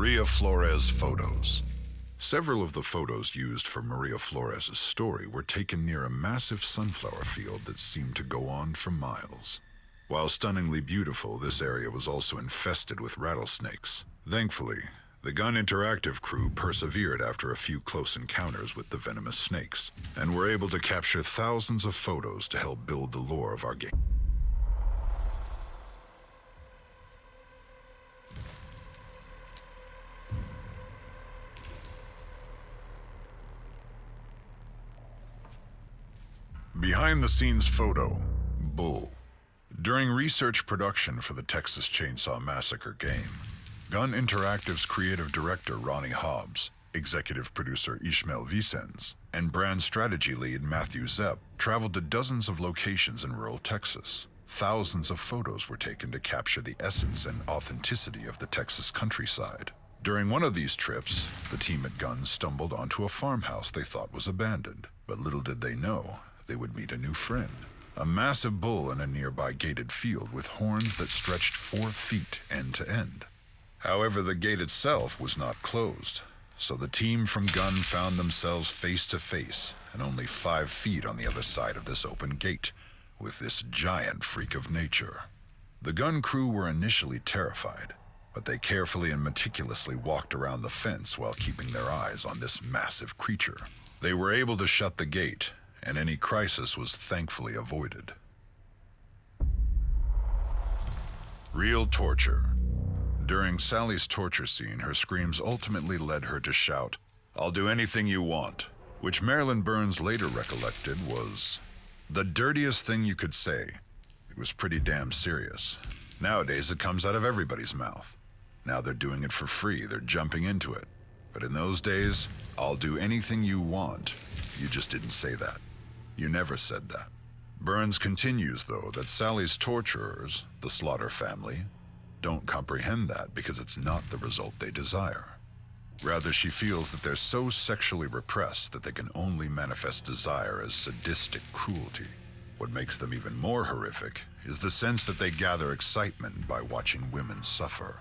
Maria Flores photos. Several of the photos used for Maria Flores' story were taken near a massive sunflower field that seemed to go on for miles. While stunningly beautiful, this area was also infested with rattlesnakes. Thankfully, the Gun Interactive crew persevered after a few close encounters with the venomous snakes, and were able to capture thousands of photos to help build the lore of our game. Behind-the-scenes photo, Bull. During research production for the Texas Chainsaw Massacre game, Gun Interactive's creative director Ronnie Hobbs, executive producer Ishmael Vicens, and brand strategy lead Matthew Zepp traveled to dozens of locations in rural Texas. Thousands of photos were taken to capture the essence and authenticity of the Texas countryside. During one of these trips, the team at Gun stumbled onto a farmhouse they thought was abandoned, but little did they know they would meet a new friend. A massive bull in a nearby gated field with horns that stretched 4 feet end to end. However, the gate itself was not closed, so the team from Gun found themselves face to face and only 5 feet on the other side of this open gate with this giant freak of nature. The Gun crew were initially terrified, but they carefully and meticulously walked around the fence while keeping their eyes on this massive creature. They were able to shut the gate, and any crisis was thankfully avoided. Real torture. During Sally's torture scene, her screams ultimately led her to shout, "I'll do anything you want," which Marilyn Burns later recollected was the dirtiest thing you could say. It was pretty damn serious. Nowadays, it comes out of everybody's mouth. Now they're doing it for free, they're jumping into it. But in those days, "I'll do anything you want," you just didn't say that. You never said that. Burns continues, though, that Sally's torturers, the Slaughter family, don't comprehend that because it's not the result they desire. Rather, she feels that they're so sexually repressed that they can only manifest desire as sadistic cruelty. What makes them even more horrific is the sense that they gather excitement by watching women suffer.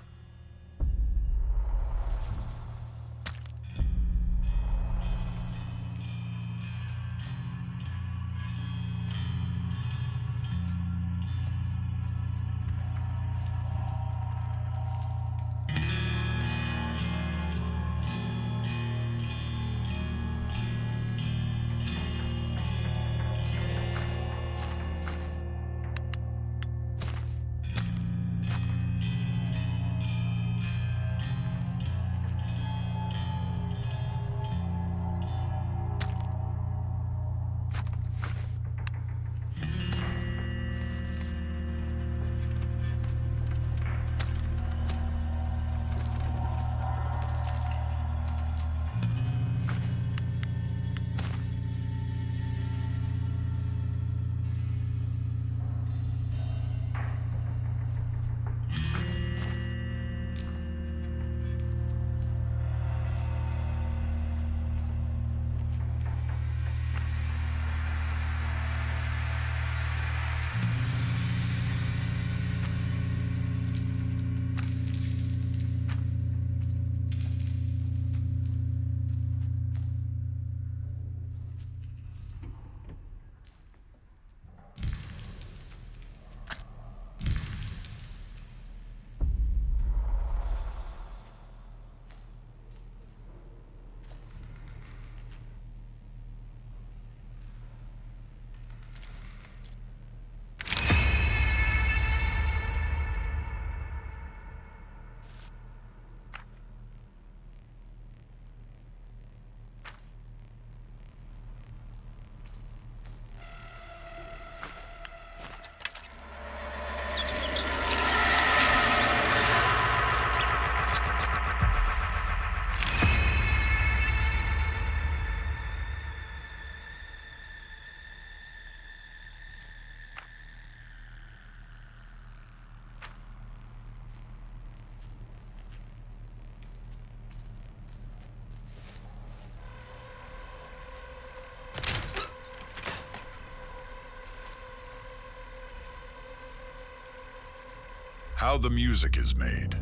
How the music is made.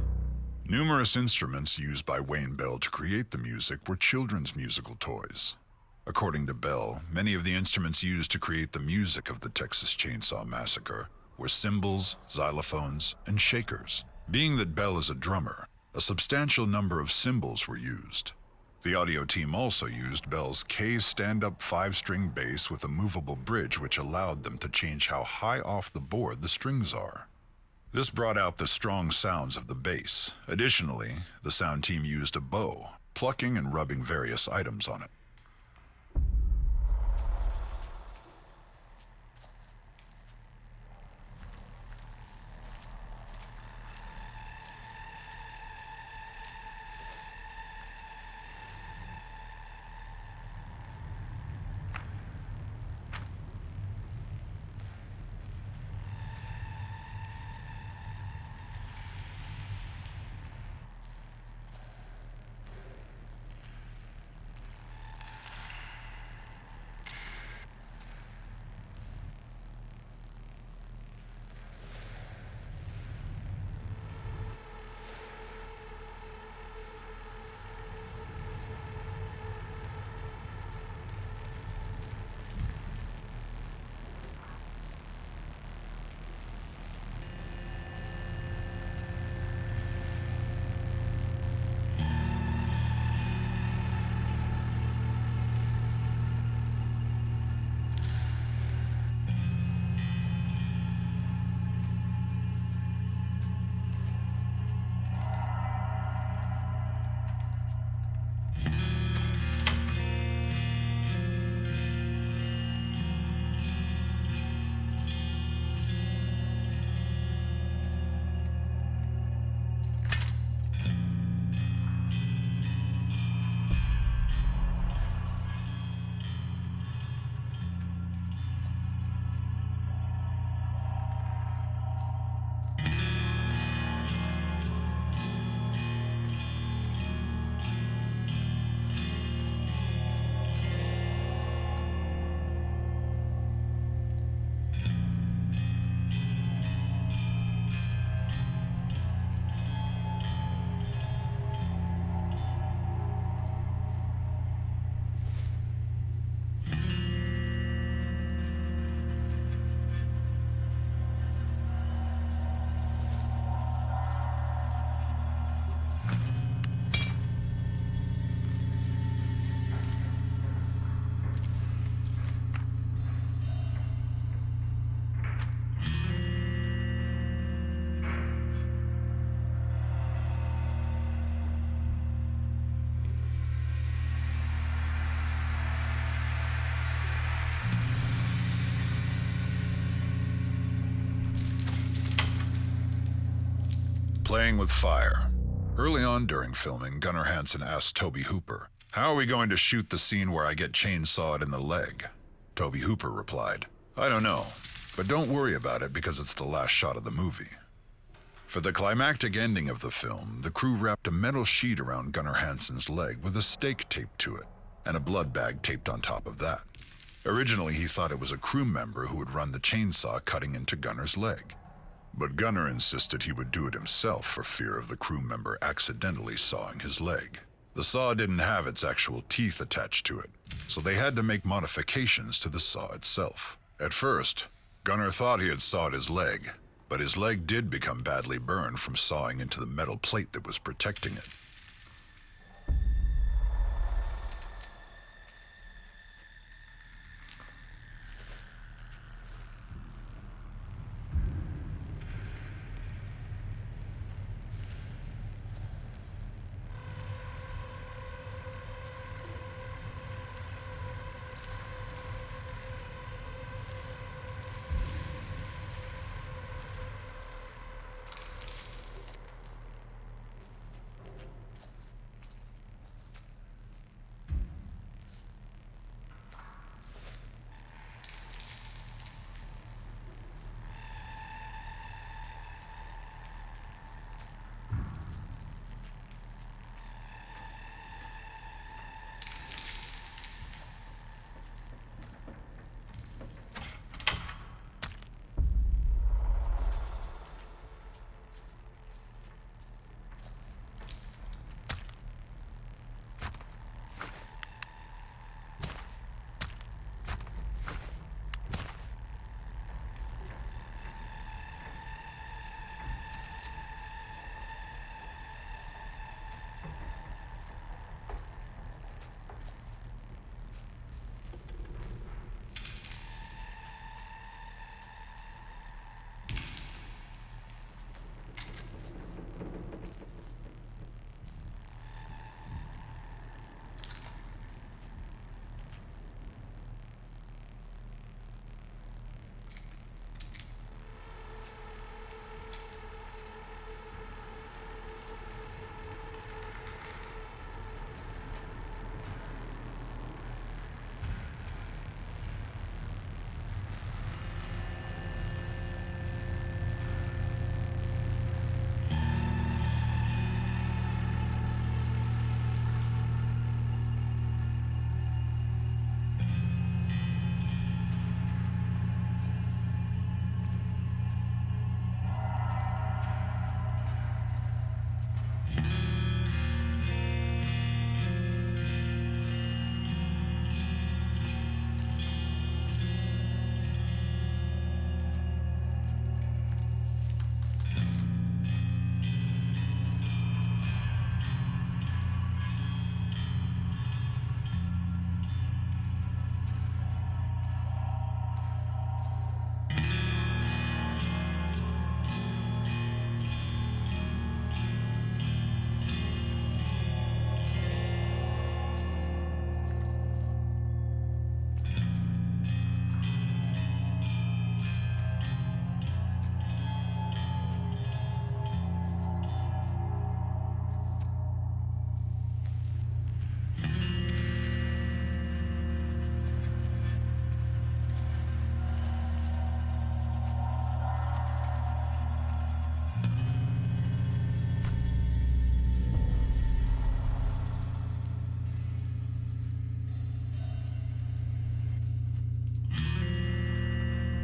Numerous instruments used by Wayne Bell to create the music were children's musical toys. According to Bell, many of the instruments used to create the music of the Texas Chainsaw Massacre were cymbals, xylophones, and shakers. Being that Bell is a drummer, a substantial number of cymbals were used. The audio team also used Bell's K stand-up 5-string bass with a movable bridge which allowed them to change how high off the board the strings are. This brought out the strong sounds of the bass. Additionally, the sound team used a bow, plucking and rubbing various items on it. Playing with fire. Early on during filming, Gunnar Hansen asked Tobe Hooper, "How are we going to shoot the scene where I get chainsawed in the leg?" Tobe Hooper replied, "I don't know, but don't worry about it because it's the last shot of the movie." For the climactic ending of the film, the crew wrapped a metal sheet around Gunnar Hansen's leg with a stake taped to it, and a blood bag taped on top of that. Originally, he thought it was a crew member who would run the chainsaw cutting into Gunnar's leg. But Gunnar insisted he would do it himself for fear of the crew member accidentally sawing his leg. The saw didn't have its actual teeth attached to it, so they had to make modifications to the saw itself. At first, Gunnar thought he had sawed his leg, but his leg did become badly burned from sawing into the metal plate that was protecting it.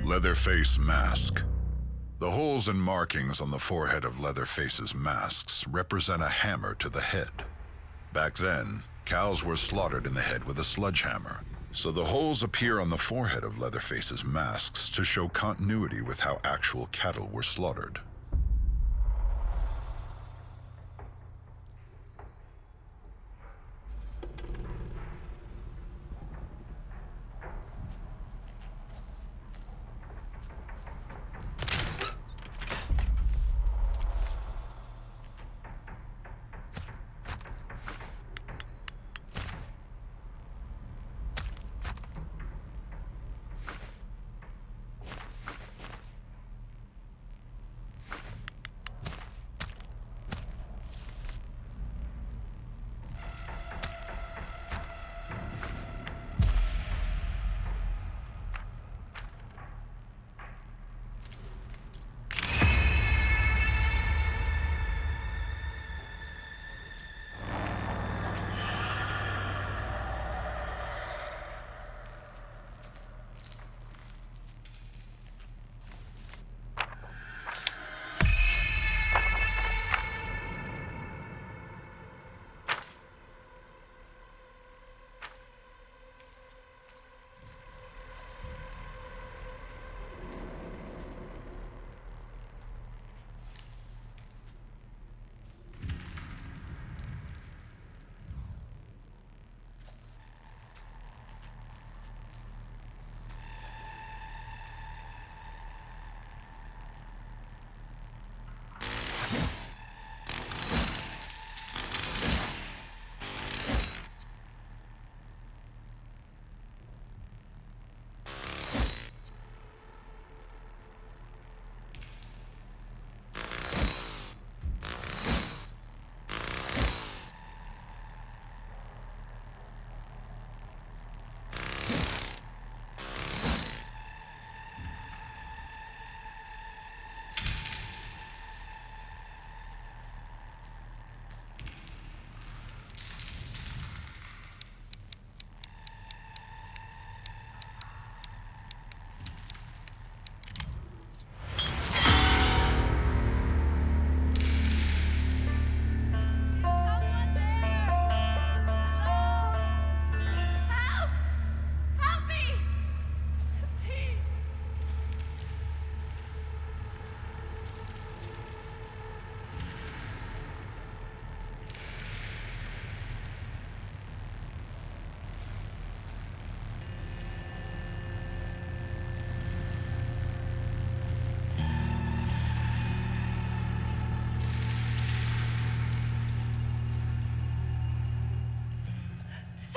Leatherface Mask. The holes and markings on the forehead of Leatherface's masks represent a hammer to the head. Back then, cows were slaughtered in the head with a sledgehammer, so the holes appear on the forehead of Leatherface's masks to show continuity with how actual cattle were slaughtered.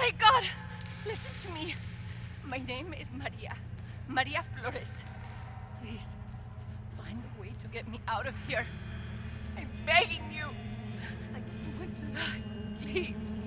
Thank God! Listen to me. My name is Maria. Maria Flores. Please, find a way to get me out of here. I'm begging you. I don't want to die. Please.